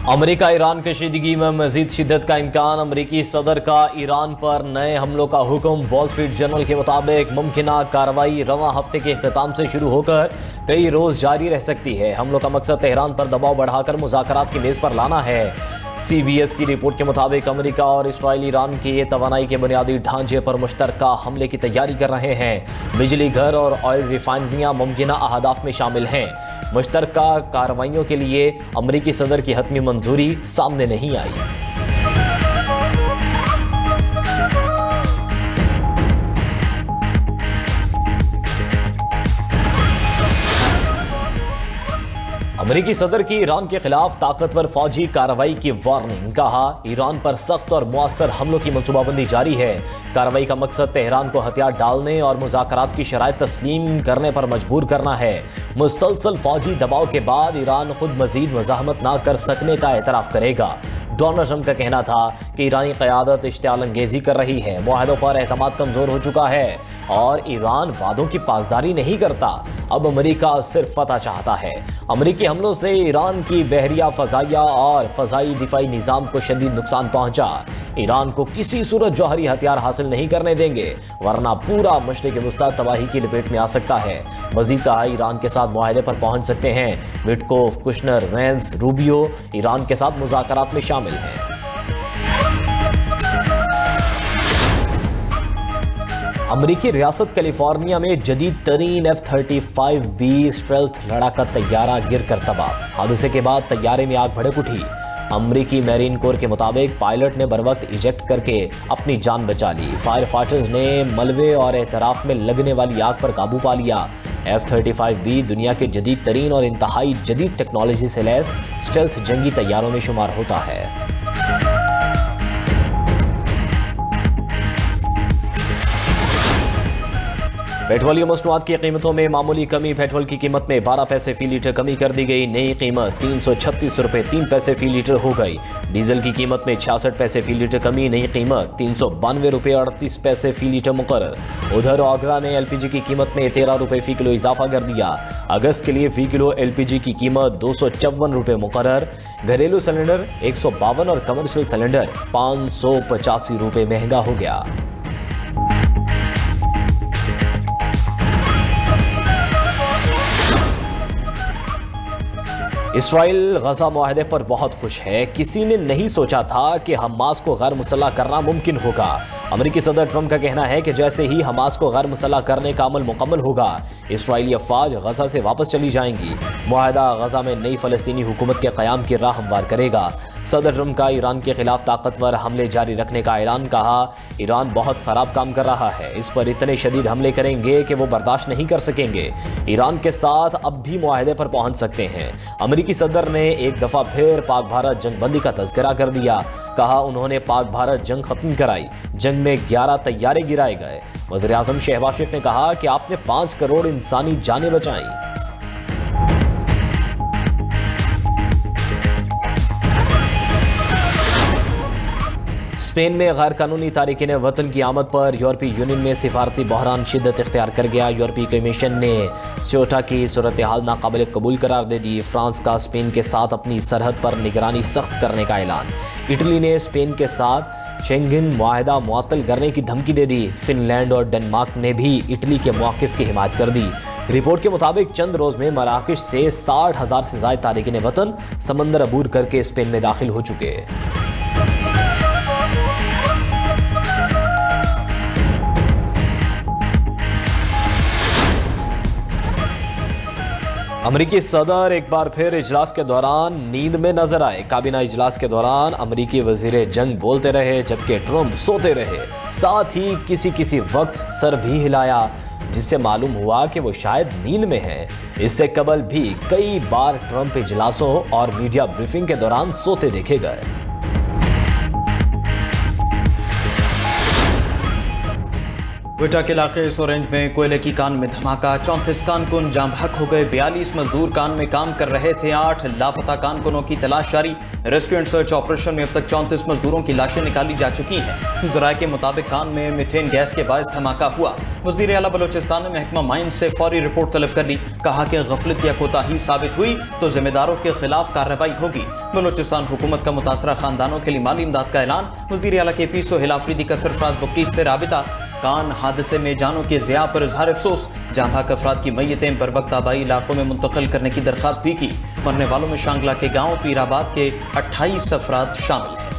America Iran कशीदगी में मजीद शिद्दत का इम्कान। अमेरिकी सदर का ईरान पर नए हमलों का हुक्म। वॉल स्ट्रीट जर्नल के मुताबिक मुमकिना कार्रवाई रवां हफ्ते के इख्तिताम से शुरू होकर कई रोज जारी रह सकती है। हमलों का मकसद तेहरान पर दबाव बढ़ाकर मुज़ाकरात की मेज पर लाना है। CBS की रिपोर्ट के मुताबिक अमेरिका और इसराइल ईरान के तवानाई के बुनियादी ढांचे पर मुश्तरका हमले की तैयारी कर रहे हैं। बिजली घर और ऑयल रिफाइनरियां मुमकिना अहदाफ में शामिल हैं। मुश्तरका कार्रवाइयों के लिए अमेरिकी सदर की हतमी मंजूरी सामने नहीं आई। अमेरिकी सदर की ईरान के खिलाफ ताकतवर फौजी कार्रवाई की वार्निंग। कहा, ईरान पर सख्त और मुअस्सर हमलों की मंसूबाबंदी जारी है। कार्रवाई का मकसद तेहरान को हथियार डालने और मुज़ाकरात की शराइत तस्लीम करने पर मजबूर करना है। मुसलसल फौजी दबाव के बाद ईरान खुद मजीद मज़ाहमत ना कर सकने का एतराफ़ करेगा। डोनाल्ड ट्रंप का कहना था कि ईरानी क़यादत इश्तिआल अंगेज़ी कर रही है, मुआहदों पर एतमाद कमज़ोर हो चुका है और ईरान वादों की पासदारी नहीं करता। अब अमेरिका सिर्फ फतह चाहता है। अमेरिकी हमलों से ईरान की बहरिया, फ़ज़ाइया और फ़ज़ाई दिफाई निज़ाम को शदीद नुकसान पहुंचा। ईरान को किसी सूरत जौहरी हथियार हासिल नहीं करने देंगे, वरना पूरा मशरिक़ वस्ता तबाही की लपेट में आ सकता है। मज़ीद कहा, ईरान के साथ मुआहदे पर पहुंच सकते हैं। Witkoff, Kushner, Vance, Rubio Iran के साथ मुज़ाकरात में शामिल हैं। अमेरिकी रियासत कैलिफोर्निया में जदीद तरीन F-35B स्टेल्थ लड़ाका तैयारा गिरकर तबाह। हादसे के बाद तैयारे में आग भड़क उठी। अमेरिकी मैरीन कोर के मुताबिक पायलट ने बरवक्त इजेक्ट करके अपनी जान बचा ली। फायर फाइटर्स ने मलबे और एतराफ में लगने वाली आग पर काबू पा लिया। F-35B दुनिया के जदीद तरीन और इंतहाई जदीद टेक्नोलॉजी से लैस स्टेल्थ जंगी तैयारों में शुमार होता है। पेट्रोलियम मसनूआत की कीमतों में मामूली कमी। पेट्रोल की कीमत में 12 पैसे फी लीटर कमी कर दी गई। नई कीमत 336 रुपये 3 पैसे फी लीटर हो गई। डीजल की कीमत में 66 पैसे फी लीटर कमी। नई कीमत 392 रुपये 38 पैसे फी लीटर मुकर्रर। उधर आगरा ने LPG की कीमत में 13 रुपये फी किलो इजाफा कर दिया। अगस्त के लिए फी किलो LPG की कीमत 254 रुपये मुकर्रर। घरेलू सिलेंडर 152 और कमर्शियल सिलेंडर 585 रुपये महंगा हो गया। इसराइल गजा मुआहदे पर बहुत खुश है। किसी ने नहीं सोचा था कि हमास को गैर मुसल्लह करना मुमकिन होगा। अमेरिकी सदर ट्रंप का कहना है कि जैसे ही हमास को गैर मुसल्लह करने का अमल मुकम्मल होगा, इसराइली अफवाज गजा से वापस चली जाएंगी। मुआहदा गजा में नई फ़लस्तीनी हुकूमत के क़याम की राह हमवार करेगा। सदर ट्रंप का ईरान के खिलाफ ताकतवर हमले जारी रखने का ऐलान। कहा, ईरान बहुत ख़राब काम कर रहा है, इस पर इतने शदीद हमले करेंगे कि वो बर्दाश्त नहीं कर सकेंगे। ईरान के साथ अब भी मुआहदे पर पहुंच सकते हैं। अमेरिकी सदर ने एक दफ़ा फिर पाक भारत जंगबंदी का तज़किरा कर दिया। कहा, उन्होंने पाक भारत जंग ख़त्म कराई। जंग में 11 तैयारे गिराए गए। वज़ीर आज़म शहबाज शरीफ ने कहा कि आपने 5 करोड़ इंसानी जानें बचाई। स्पेन में गैर कानूनी तारिकीन वतन की आमद पर यूरोपीय यूनियन में सिफारती बहरान शिद्दत इख्तियार कर गया। यूरोपीय कमीशन ने स्योटा की सूरत हाल नाकाबिल कबूल करार दे दी। फ्रांस का स्पेन के साथ अपनी सरहद पर निगरानी सख्त करने का ऐलान। इटली ने स्पेन के साथ शेंगन मुआहदा मुअत्तल करने की धमकी दे दी। फिनलैंड और डेनमार्क ने भी इटली के मौक़िफ़ की हिमायत कर दी। रिपोर्ट के मुताबिक चंद रोज में मराकश से 60,000 से ज़ायद तारिकीन वतन समंदर अबूर करके स्पेन में दाखिल हो चुके। अमेरिकी सदर एक बार फिर इजलास के दौरान नींद में नजर आए। काबीना इजलास के दौरान अमेरिकी वजीर जंग बोलते रहे, जबकि ट्रंप सोते रहे। साथ ही किसी वक्त सर भी हिलाया, जिससे मालूम हुआ कि वो शायद नींद में हैं। इससे कबल भी कई बार ट्रंप इजलासों और मीडिया ब्रीफिंग के दौरान सोते देखे गए। क्वेटा के इलाके सोरेंज में कोयले की कान में धमाका, 34 कारकुन जाम बहक हो गए। 42 मजदूर कान में काम कर रहे थे। 8 लापता कारकुनों की तलाश जारी। रेस्क्यू एंड सर्च ऑपरेशन में अब तक 34 मजदूरों की लाशें निकाली जा चुकी हैं। जराये के मुताबिक कान में मीथेन गैस के बायस धमाका हुआ। वजीर आला बलोचिस्तान ने महकमा माइंस से फौरी रिपोर्ट तलब कर ली। कहा कि गफलत या कोताही साबित हुई तो जिम्मेदारों के खिलाफ कार्रवाई होगी। बलोचिस्तान हुकूमत का मुतासरा खानदानों के लिए माली इमदाद का ऐलान। वजीर आला के पी सोहेल आफरीदी का सरफराज बुकटी से राबिता। कान हादसे में जानों के ज़िया पर इजहार अफसोस। जाम बहक अफराद की मैयतें बरवक्त आबाई इलाकों में मुंतकिल करने की दरख्वास्त भी की। मरने वालों में शांगला के गांव पीराबाद के 28 अफराद शामिल हैं।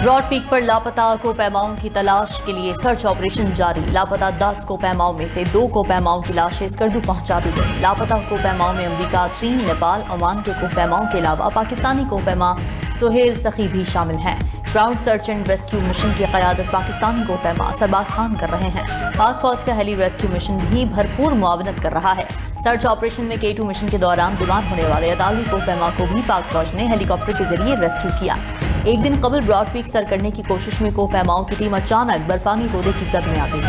ब्रॉड पीक पर लापता कोपैमाओं की तलाश के लिए सर्च ऑपरेशन जारी। लापता 10 कोपैमाओं में से 2 कोपैमाओं की लाशें स्कर्दू पहुंचा दी गई। लापता कोपैमाओं में अमेरिका, चीन, नेपाल, ओमान के कोपैमाओं के अलावा पाकिस्तानी कोपैमा सुहेल सखी भी शामिल हैं। Ground search and rescue mission की क़यादत पाकिस्तानी कोपैमा सरबाज खान कर रहे हैं। पाक फौज का हेली रेस्क्यू मिशन भी भरपूर मुआवनत कर रहा है। सर्च ऑपरेशन में K2 मिशन के दौरान बीमार होने वाले अतालवी कोपैमा को भी पाक फौज ने हेलीकॉप्टर के जरिए रेस्क्यू किया। एक दिन कबल ब्रॉड पीक सर करने की कोशिश में कोपैमाओं की टीम अचानक बर्फानी तोदे की जद में आ गई।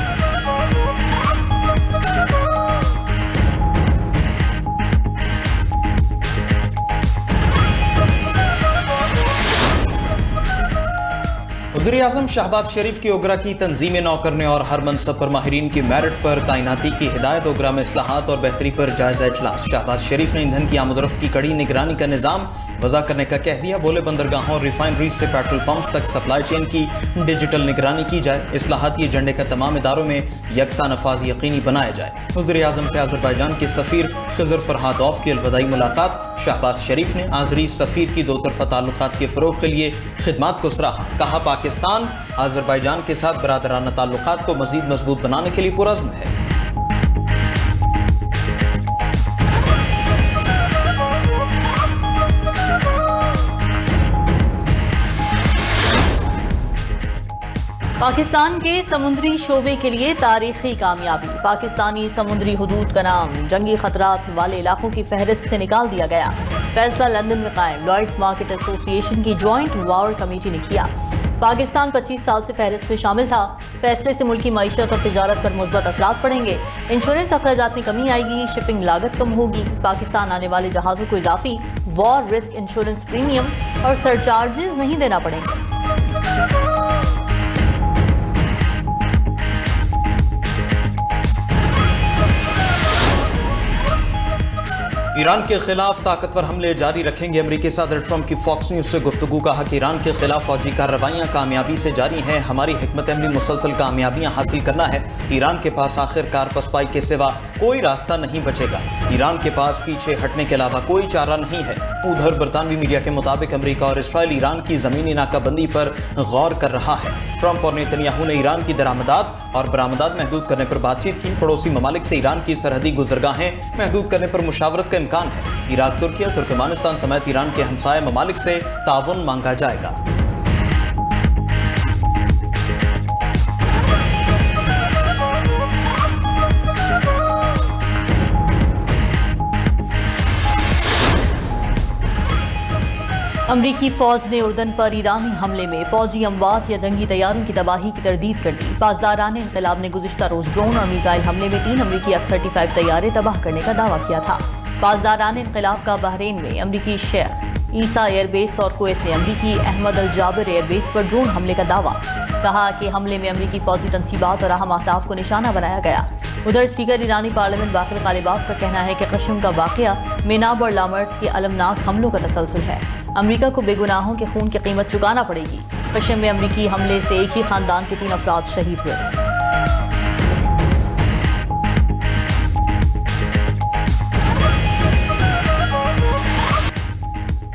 वज़ीर आज़म शहबाज शरीफ की ओगरा की तंजीमें नौ करने और हर मनसब पर माहिरीन की मेरिट पर तैनाती की हिदायत। ओगरा में इस्लाहात और बेहतरी पर जायजा इजलास। शहबाज शरीफ ने ईंधन की आमदरफ्त की कड़ी निगरानी का निज़ाम वज़ा करने का कह दिया। बोले बंदरगाहों और रिफाइनरी से पेट्रोल पंप्स तक सप्लाई चेन की डिजिटल निगरानी की जाए। इस्लाहाती एजेंडे का तमाम इदारों में यकसा नफाज यकीनी बनाया जाए। वज़ीर आज़म से आज़रबाईजान के सफ़ीर खिज़र फरहादोफ की अलविदाई मुलाकात। शहबाज शरीफ ने आज़री सफ़ीर की 2 तरफ़ा ताल्लुकात के फ़रोग़ के लिए खिदमात को सराहा। कहा पाकिस्तान आज़रबाईजान के साथ बरादराना ताल्लुकात को मज़ीद मजबूत बनाने के लिए पुरज़्म है। पाकिस्तान के समुद्री शोबे के लिए तारीखी कामयाबी। पाकिस्तानी समुद्री हुदूद का नाम जंगी खतरात वाले इलाकों की फहरिस्त से निकाल दिया गया। फैसला लंदन में कायम लॉयड्स मार्केट एसोसिएशन की जॉइंट वार कमेटी ने किया। पाकिस्तान 25 साल से फहरिस्त में शामिल था। फैसले से मुल्की मईशत और तिजारत पर मुस्बत असरात पड़ेंगे। इंश्योरेंस अखराजात में कमी आएगी। शिपिंग लागत कम होगी। पाकिस्तान आने वाले जहाज़ों को इजाफी वॉर रिस्क इंश्योरेंस प्रीमियम और सरचार्जेस नहीं देना पड़ेंगे। ईरान के खिलाफ ताकतवर हमले जारी रखेंगे। अमेरिकी सदर ट्रंप की फॉक्स न्यूज से गुफ्तगू। कहा कि ईरान के खिलाफ फौजी कार्रवाइयां कामयाबी से जारी हैं। हमारी हिकमत अमली मुसलसल कामयाबियां हासिल करना है। ईरान के पास आखिरकार पसपाई के सिवा कोई रास्ता नहीं बचेगा। ईरान के पास पीछे हटने के अलावा कोई चारा नहीं है। उधर बरतानवी मीडिया के मुताबिक अमेरिका और इसराइल ईरान की जमीनी नाकाबंदी पर गौर कर रहा है। ट्रंप और नेतन्याहू ने ईरान की दरामदात और बरामदात महदूद करने पर बातचीत की। पड़ोसी ममालिक से ईरान की सरहदी गुजरगाहें महदूद करने पर मुशावरत का इम्कान है। इराक, तुर्की, तुर्कमानिस्तान समेत ईरान के हमसाये ममालिक से ताउन मांगा जाएगा। अमरीकी फौज ने उर्दन पर ईरानी हमले में फौजी अमवात या जंगी तैयारों की तबाही की तरदीद कर दी। पासदारान इंक़िलाब ने गुज़िश्ता रोज़ ड्रोन और मिसाइल हमले में 3 अमरीकी F-35 तैयारे तबाह करने का दावा किया था। पासदारान इंक़िलाब का बहरीन में अमरीकी शेख ईसा एयरबेस और कुवैत ने अमरीकी अहमद अल जाबिर एयरबेस पर ड्रोन हमले का दावा। कहा कि हमले में अमरीकी फौजी तनसीबात और अहम अहदाफ को निशाना बनाया गया। उधर स्पीकर ईरानी पार्लियामेंट बाक़िर गालिबाफ का कहना है कि कश्म का वाक़या मेनाब और लामर्ट के अलमनाक हमलों का तसलसल है। अमरीका को बेगुनाहों के खून की कीमत चुकाना पड़ेगी। कश्म में अमरीकी हमले से एक ही खानदान के 3 अफराद शहीद हुए।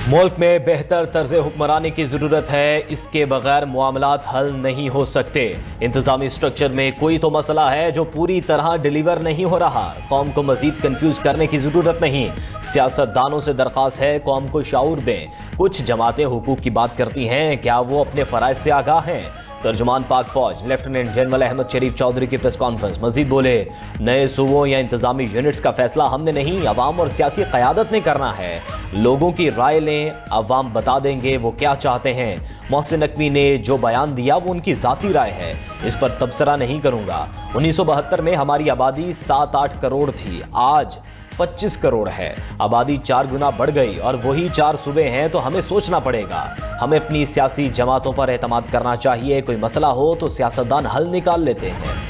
मुल्क में बेहतर तर्ज हुक्मरानी की ज़रूरत है। इसके बगैर मामलात हल नहीं हो सकते। इंतज़ामी स्ट्रक्चर में कोई तो मसला है जो पूरी तरह डिलीवर नहीं हो रहा। कौम को मजीद कंफ्यूज करने की ज़रूरत नहीं। सियासतदानों से दरख्वास्त है कौम को शाऊर दें। कुछ जमातें हुकूक की बात करती हैं, क्या वो अपने फ़राइज़ से आगाह हैं? तर्जुमान पाक फौज लेफ्टिनेंट जनरल अहमद शरीफ चौधरी की प्रेस कॉन्फ्रेंस। मजीद बोले, नए सूबों या इंतजामी यूनिट्स का फैसला हमने नहीं, अवाम और सियासी क़यादत ने करना है। लोगों की राय लें, अवाम बता देंगे वो क्या चाहते हैं। मोहसिन नकवी ने जो बयान दिया वो उनकी ज़ाती राय है, इस पर तबसरा नहीं करूँगा। 1972 में हमारी आबादी 7-8 करोड़ थी, आज 25 करोड़ है। आबादी 4 गुना बढ़ गई और वही 4 सूबे हैं, तो हमें सोचना पड़ेगा। हमें अपनी सियासी जमातों पर एतमाद करना चाहिए। कोई मसला हो तो सियासतदान हल निकाल लेते हैं।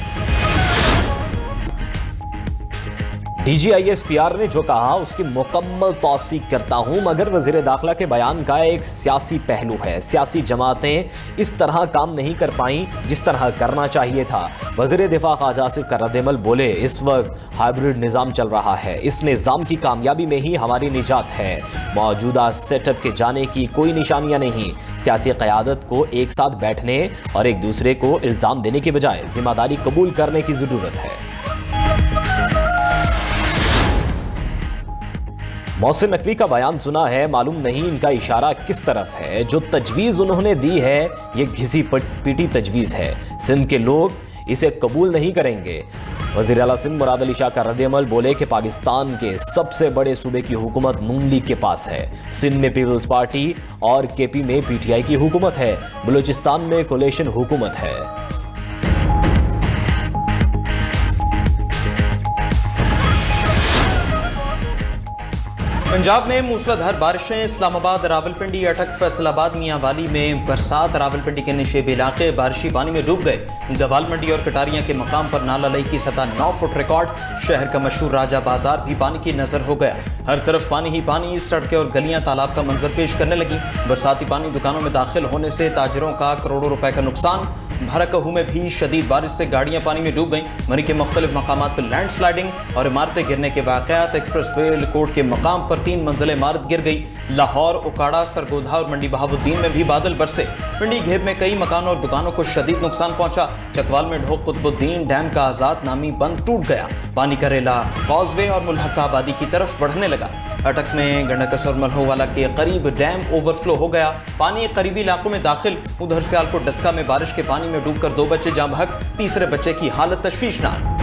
DGISPR ने जो कहा उसकी मुकम्मल तौसीक करता हूं, मगर वज़ीर दाखिला के बयान का एक सियासी पहलू है। सियासी जमातें इस तरह काम नहीं कर पाई जिस तरह करना चाहिए था। वज़ीर दिफा ख्वाजा आसिफ का रद्द-ए-अमल बोले, इस वक्त हाइब्रिड निज़ाम चल रहा है, इस निज़ाम की कामयाबी में ही हमारी निजात है। मौजूदा सेटअप के जाने की कोई निशानियां नहीं। सियासी क़यादत को एक साथ बैठने और एक दूसरे को इल्ज़ाम देने के बजाय जिम्मेदारी कबूल करने की ज़रूरत है। मोहसिन नकवी का बयान सुना है, मालूम नहीं इनका इशारा किस तरफ है। जो तजवीज़ उन्होंने दी है ये घिसी पीटी तजवीज़ है। सिंध के लोग इसे कबूल नहीं करेंगे। वज़ीर आला सिंध मुराद अली शाह का रद्द-ए-अमल बोले कि पाकिस्तान के सबसे बड़े सूबे की हुकूमत नून लीग के पास है। सिंध में पीपल्स पार्टी और KP में PTI की हुकूमत है। बलूचिस्तान में कोलेशन हुकूमत है। पंजाब में मूसलाधार बारिशें, इस्लामाबाद, रावलपिंडी, अटक, फैसलाबाद, मियांवाली में बरसात। रावलपिंडी के निशेब इलाके बारिशी पानी में डूब गए। गवाल मंडी और कटारियां के मकाम पर नाला लई की सतह 9 फुट रिकॉर्ड। शहर का मशहूर राजा बाजार भी पानी की नजर हो गया। हर तरफ पानी ही पानी, सड़कें और गलियां तालाब का मंजर पेश करने लगी। बरसाती पानी दुकानों में दाखिल होने से ताजरों का करोड़ों रुपए का नुकसान। भरकहू में भी शदीद बारिश से गाड़ियां पानी में डूब गईं। मरी के मुख्तलिफ मकामात पर लैंड स्लाइडिंग और इमारतें गिरने के वाक़यात। एक्सप्रेस वे लिकोट के मकाम पर 3 मंजिल इमारत गिर गई। लाहौर, उकाड़ा, सरगोधा और मंडी बहाउद्दीन में भी बादल बरसे। पिंडी घेब में कई मकानों और दुकानों को शदीद नुकसान पहुंचा। चकवाल में ढोक कुतुबुद्दीन डैम का आजाद नामी बंद टूट गया। पानी करेला, कॉजवे और मुल्हका आबादी की तरफ बढ़ने लगा। अटक में गंडक और मल्होवाला के करीब डैम ओवरफ्लो हो गया। पानी करीबी इलाकों में दाखिल। उधर सियालकोट डस्का में बारिश के पानी में डूबकर 2 बच्चे जाँ बहक, तीसरे बच्चे की हालत तशवीशनाक।